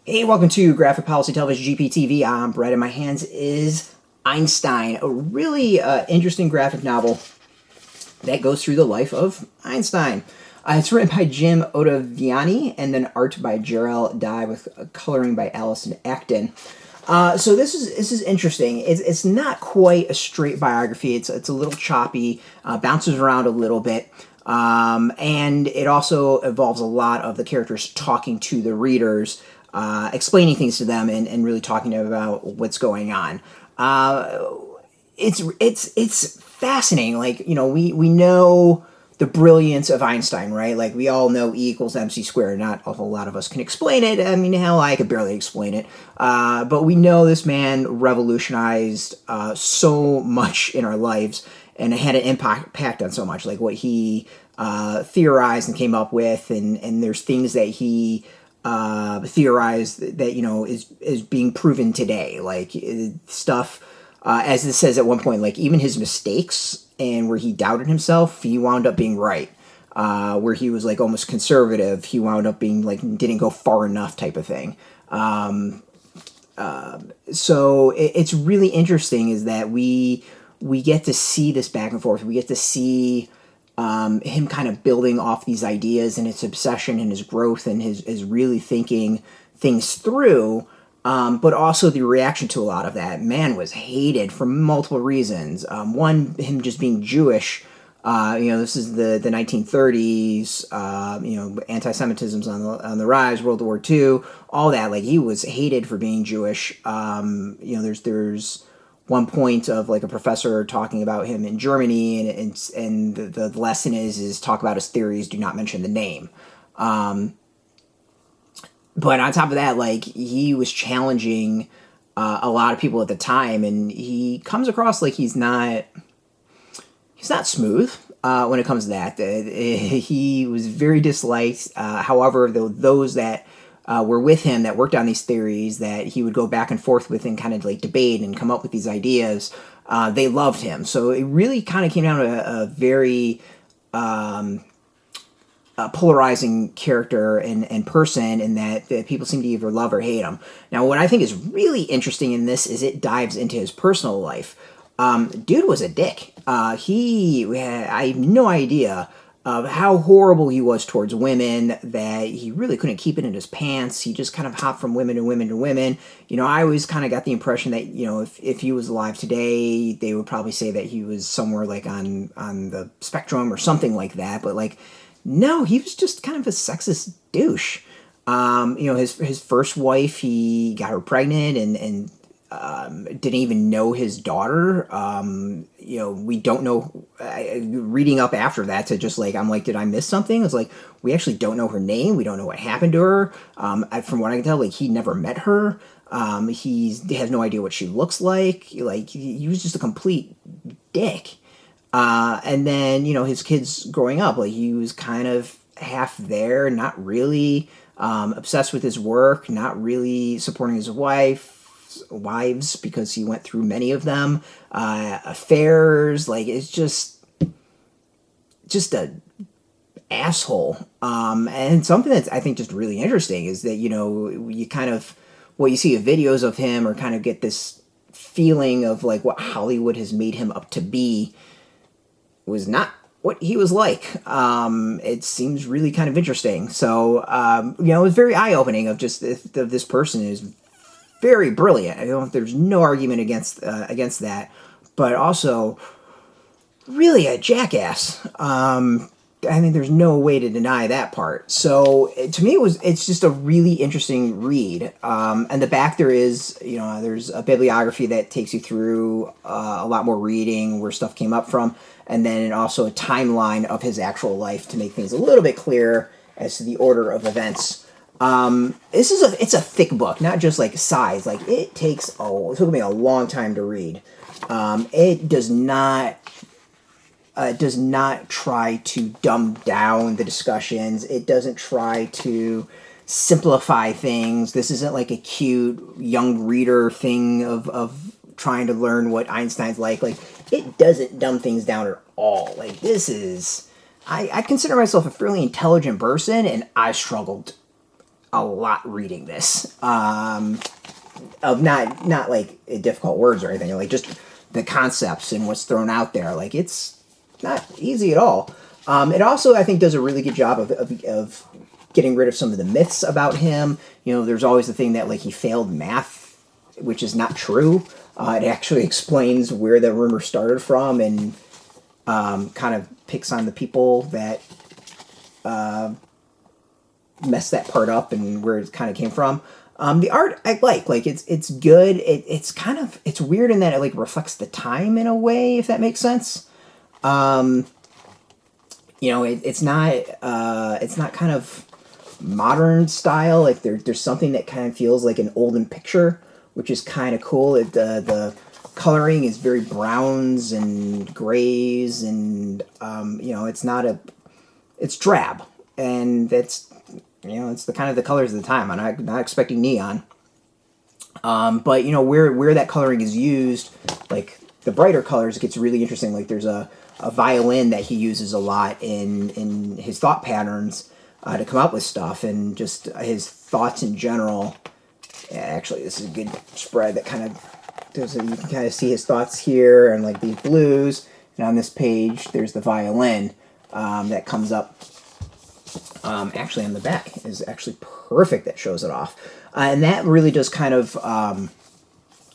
Hey, welcome to Graphic Policy Television GPTV. I'm Brett, and my hands is Einstein, a really interesting graphic novel that goes through the life of Einstein. It's written by Jim Ottaviani and then art by Jerel Dye with coloring by Alison Acton. So this is interesting. It's not quite a straight biography. It's a little choppy, bounces around a little bit. And it also involves a lot of the characters talking to the readers, explaining things to them, and really talking to them about what's going on. It's fascinating. Like, you know, we know the brilliance of Einstein, right? Like, we all know E equals MC squared. Not a whole lot of us can explain it. I mean, hell, I could barely explain it. But we know this man revolutionized so much in our lives and had an impact on so much. Like, what he theorized and came up with, and there's things that he theorized that, you know, is being proven today. Like, stuff, as it says at one point, like, even his mistakes and where he doubted himself, he wound up being right. Where he was, like, almost conservative, he wound up being, like, didn't go far enough type of thing. So it's really interesting is that we get to see this back and forth. We get to see him kind of building off these ideas and his obsession and his growth and his really thinking things through, but also the reaction to a lot of that. Man was hated for multiple reasons. One, him just being Jewish. This is the 1930s. Anti-Semitism's on the rise. World War II. All that. Like, he was hated for being Jewish. There's one point of, like, a professor talking about him in Germany, and the lesson is talk about his theories, do not mention the name. But on top of that, like, he was challenging a lot of people at the time, and he comes across like he's not smooth when it comes to that. He was very disliked. However, those that were with him that worked on these theories that he would go back and forth with and kind of, like, debate and come up with these ideas, they loved him. So it really kind of came down to a very polarizing character and person, in that people seem to either love or hate him. Now, what I think is really interesting in this is it dives into his personal life. Dude was a dick. I have no idea of how horrible he was towards women, that he really couldn't keep it in his pants. He just kind of hopped from women to women to women. You know, I always kind of got the impression that, you know, if he was alive today, they would probably say that he was somewhere, like, on the spectrum or something like that. But, like, no, he was just kind of a sexist douche. His first wife, he got her pregnant and didn't even know his daughter. We don't know. Reading up after that to just, like, I'm like, did I miss something? It's like, we actually don't know her name. We don't know what happened to her. From what I can tell, like, he never met her. He has no idea what she looks like. Like, he was just a complete dick. And then, you know, his kids growing up, like, he was kind of half there, not really obsessed with his work, not really supporting his wives, because he went through many of them, affairs. Like, it's just a asshole. And something that's, I think, just really interesting is that, you know, you kind of, what you see of videos of him, or kind of get this feeling of, like, what Hollywood has made him up to be was not what he was like. It seems really kind of interesting. So, it was very eye-opening of just this person is very brilliant. I don't. There's no argument against that, but also really a jackass. I mean, there's no way to deny that part. So to me, it's just a really interesting read. And the back there's a bibliography that takes you through a lot more reading where stuff came up from, and then also a timeline of his actual life to make things a little bit clearer as to the order of events. It's a thick book, not just, like, size. Like, it took me a long time to read. It does not try to dumb down the discussions. It doesn't try to simplify things. This isn't like a cute young reader thing of trying to learn what Einstein's like. Like, it doesn't dumb things down at all. Like, this is... I consider myself a fairly intelligent person, and I struggled a lot reading this. Of not like difficult words or anything, like just the concepts and what's thrown out there. Like, it's not easy at all. It also, I think, does a really good job of getting rid of some of the myths about him. You know, there's always the thing that, like, he failed math, which is not true. It actually explains where the rumor started from, and kind of picks on the people that messed that part up and where it kind of came from. The art I like it's good. It's kind of, it's weird in that it like reflects the time in a way, if that makes sense. You know, it's not kind of modern style. Like there's something that kind of feels like an olden picture, which is kind of cool. The coloring is very browns and grays, and you know, it's drab, and it's, you know, it's the kind of the colors of the time. I'm not expecting neon. But, you know, where that coloring is used, like the brighter colors, it gets really interesting. Like there's a violin that he uses a lot in his thought patterns to come up with stuff, and just his thoughts in general. Yeah, actually, this is a good spread that kind of does it. You can kind of see his thoughts here, and like these blues. And on this page, there's the violin that comes up. Actually, on the back is actually perfect. That shows it off, and that really does kind of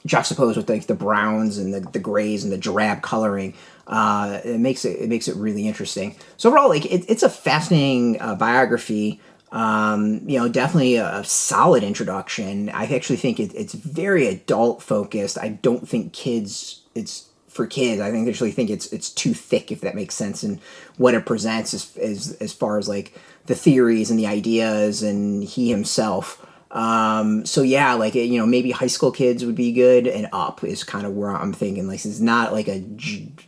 juxtapose with like the browns and the grays and the drab coloring. It makes it really interesting. So overall, like it's a fascinating biography. You know, definitely a solid introduction. I actually think it's very adult focused. I don't think it's for kids. I think they actually think it's too thick, if that makes sense, and what it presents as far as like the theories and the ideas and he himself. So yeah, like, you know, maybe high school kids would be good, and up is kind of where I'm thinking. Like, it's not like a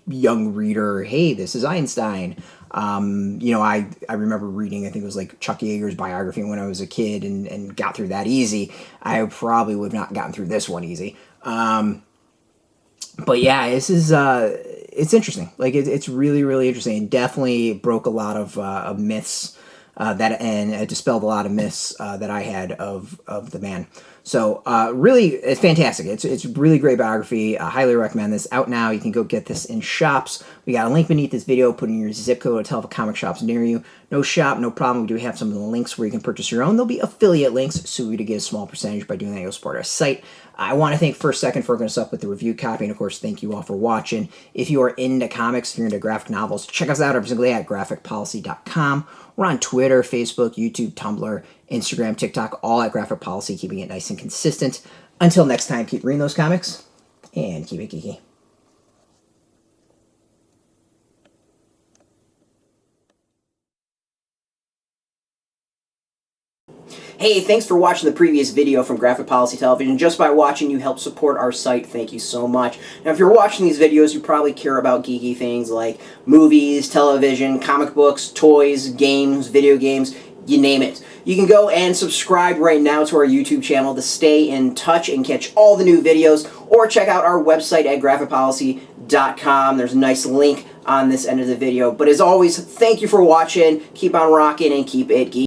young reader, hey, this is Einstein. You know, I remember reading, I think it was like Chuck Yeager's biography when I was a kid, and got through that easy. I probably would have not gotten through this one easy. But yeah, this is it's interesting. Like it's really, really interesting. It definitely broke a lot of myths that, and it dispelled a lot of myths that I had of the man. So really, it's fantastic. It's a really great biography. I highly recommend this. Out now. You can go get this in shops. We got a link beneath this video. Put in your zip code to tell the comic shops near you. No shop, no problem. We do have some of the links where you can purchase your own. There'll be affiliate links, so we to get a small percentage. By doing that, you'll support our site. I want to thank First Second for hooking us up with the review copy, and of course, thank you all for watching. If you are into comics, if you're into graphic novels, check us out every single day at graphicpolicy.com. We're on Twitter, Facebook, YouTube, Tumblr, Instagram, TikTok, all at Graphic Policy, keeping it nice and consistent. Until next time, keep reading those comics, and keep it geeky. Hey, thanks for watching the previous video from Graphic Policy Television. Just by watching, you help support our site. Thank you so much. Now, if you're watching these videos, you probably care about geeky things like movies, television, comic books, toys, games, video games, you name it. You can go and subscribe right now to our YouTube channel to stay in touch and catch all the new videos, or check out our website at graphicpolicy.com. There's a nice link on this end of the video. But as always, thank you for watching. Keep on rocking and keep it geeky.